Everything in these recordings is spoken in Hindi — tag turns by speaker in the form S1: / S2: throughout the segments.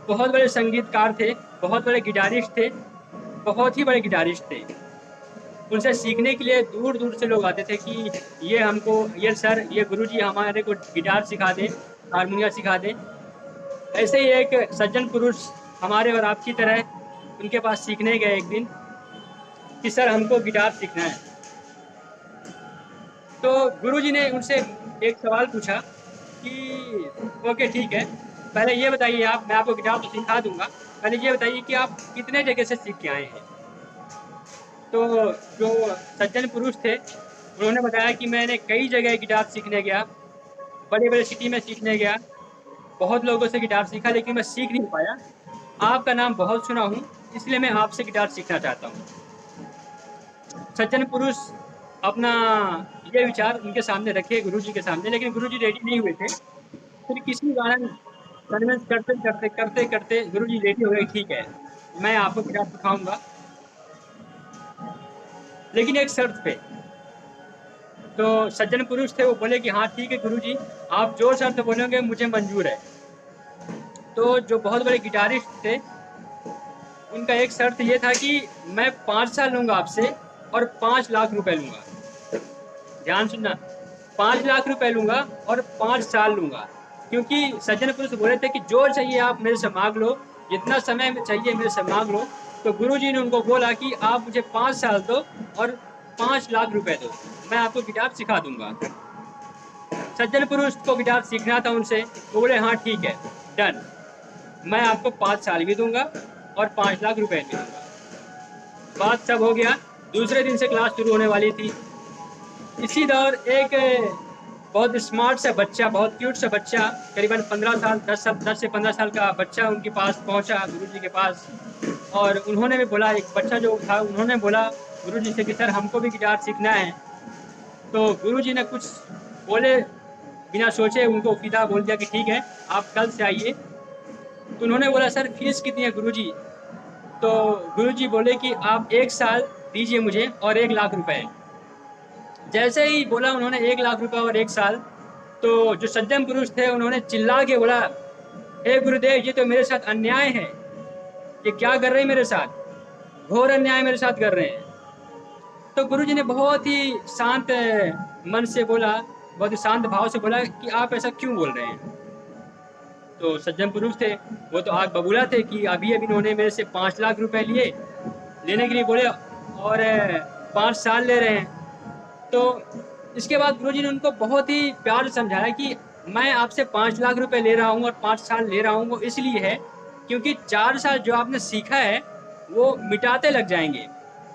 S1: बहुत बड़े संगीतकार थे, बहुत बड़े गिटारिस्ट थे, बहुत ही बड़े गिटारिस्ट थे। उनसे सीखने के लिए दूर-दूर से लोग आते थे कि ये हमको ये सर, ये गुरुजी हमारे को गिटार सिखा दें, हारमोनिया सिखा दें। ऐसे ही एक सज्जन पुरुष हमारे और आपकी तरह उनके पास सीखने गए एक दिन कि सर हमको गिटार सीखना है। तो गुरुजी ने उनसे एक सवाल पूछा कि ओके ठीक है, पहले ये बताइए आप, मैं आपको गिटार तो सिखा दूँगा, पहले ये बताइए कि आप कितने जगह से सीख के आए हैं? तो जो सज्जन पुरुष थे, उन्होंने बताया कि मैंने कई जगह गिटार सीखने गया, बड़े-बड़े सिटी में सीखने गया, बहुत लोगों से गिटार सीखा लेकिन मैं सीख नहीं पाया। आपका नाम बहुत सुना हूँ, इसलिए मैं आपसे गिटार सीखना चाहता हूँ। सज्जन पुरुष अपना ये विचार उनके सामने रखे गुरुजी के सामने, लेकिन गुरुजी रेडी नहीं हुए थे। फिर किसी कारण कन्विंस करते गुरुजी रेडी हो गए, ठीक है, मैं आपको गिटार सिखाऊँगा, लेकिन एक शर्त पे। तो सज्जन पुरुष थे, वो बोले कि हाँ ठीक है गुरुजी, आप जो शर्त बोलोगे मुझे मंजूर है। तो जो बहुत बड़े गिटारिस्ट थे, उनका एक शर्त ये था कि मैं 5 साल लूँगा आपसे और 5 लाख रुपए लूँगा। ध्यान सुनना, 5 लाख रुपए लूँगा और 5 साल लूँगा। क्योंकि सज्जन पुरुष बोले थे कि जो चाहिए आप मेरे से माँग लो, जितना समय में चाहिए मेरे से माँग लो। तो गुरुजी ने उनको बोला कि आप मुझे 5 साल दो और 5 लाख रुपए दो, मैं आपको गिटार सिखा दूँगा। सज्जन पुरुष को गिटार सीखना था उनसे, वो बोले हाँ ठीक है, डन। मैं आपको 5 साल भी दूँगा और 5 लाख रुपए भी दूँगा। बात सब हो गया, दूसरे दिन से क्लास शुरू होने वाली थी। इसी दौर एक बहुत स्मार्ट सा बच्चा, बहुत क्यूट सा बच्चा, करीबन 15 साल 10 से 15 साल का बच्चा उनके पास पहुँचा गुरुजी के पास, और उन्होंने भी बोला, एक बच्चा जो था उन्होंने बोला गुरुजी से कि सर हमको भी गिटार सीखना है। तो गुरुजी ने कुछ बोले बिना सोचे, उनको सीधा बोल दिया कि ठीक है, आप कल से आइए। तो उन्होंने बोला सर फीस कितनी है गुरुजी? तो गुरुजी बोले कि आप 1 साल दीजिए मुझे और 1 लाख रुपए। जैसे ही बोला उन्होंने 1 लाख रुपए और 1 साल, तो जो सज्जन पुरुष थे उन्होंने चिल्ला के बोला, हे गुरुदेव ये तो मेरे साथ अन्याय है, ये क्या कर रहे हैं मेरे साथ? घोर अन्याय मेरे साथ कर रहे हैं। तो गुरुजी ने बहुत ही शांत मन से बोला, बहुत ही शांत भाव से बोला कि आप ऐसा क्यों बोल रहे हैं? तो सज्जन पुरुष थे, वो तो आग बबूला थे कि अभी-अभी इन्होंने मेरे से 5 लाख रुपए लिए, लेने के लिए बोले और 5 साल ले रहे हैं। तो इसके बाद गुरुजी ने उनको बहुत ही प्यार से समझाया कि मैं आपसे 5 लाख रुपए ले रहा हूँ और 5 साल ले रहा हूँ, वो इसलिए है क्योंकि 4 साल जो आपने सीखा है, वो मिटाते लग जाएँगे।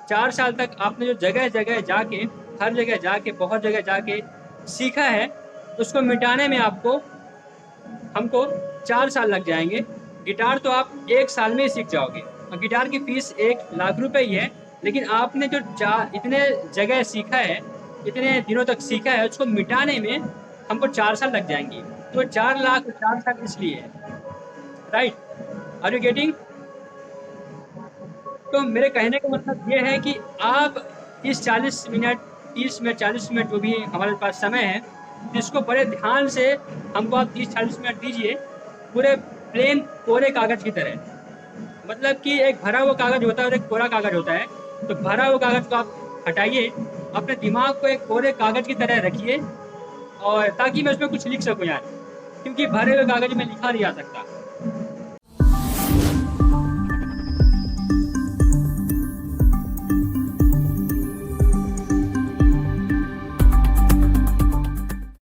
S1: 4 साल तक आपने जो जगह-जगह जाके, हर जगह जाके, बहुत जगह जाके सीखा है, उसको मिटाने में हमको 4 साल लग जाएँगे। गिटार तो आप 1 साल में ही सीख जाओगे और गिटार की फ़ीस 1 लाख रुपए ही है, लेकिन आपने जो इतने जगह सीखा है, इतने दिनों तक सीखा है, उसको मिटाने में हमको 4 साल लग जाएँगे। तो 4 लाख 4 साल इसलिए है, राइट? Are you getting? तो मेरे कहने का मतलब ये है कि आप इस 40 मिनट, 30 मिनट, 40 मिनट जो भी हमारे पास समय है, इसको बड़े ध्यान से हमको आप 30-40 मिनट दीजिए, पूरे प्लेन कोरे कागज़ की तरह। मतलब कि एक भरा हुआ कागज़ होता है और एक कोरा कागज़ होता है। तो भरा हुआ कागज़ को आप हटाइए, अपने दिमाग को एक कोरे कागज़ की तरह रखिए, और ताकि मैं उसमें कुछ लिख सकूँ यार, क्योंकि भरे हुए कागज़ में लिखा नहीं जा सकता।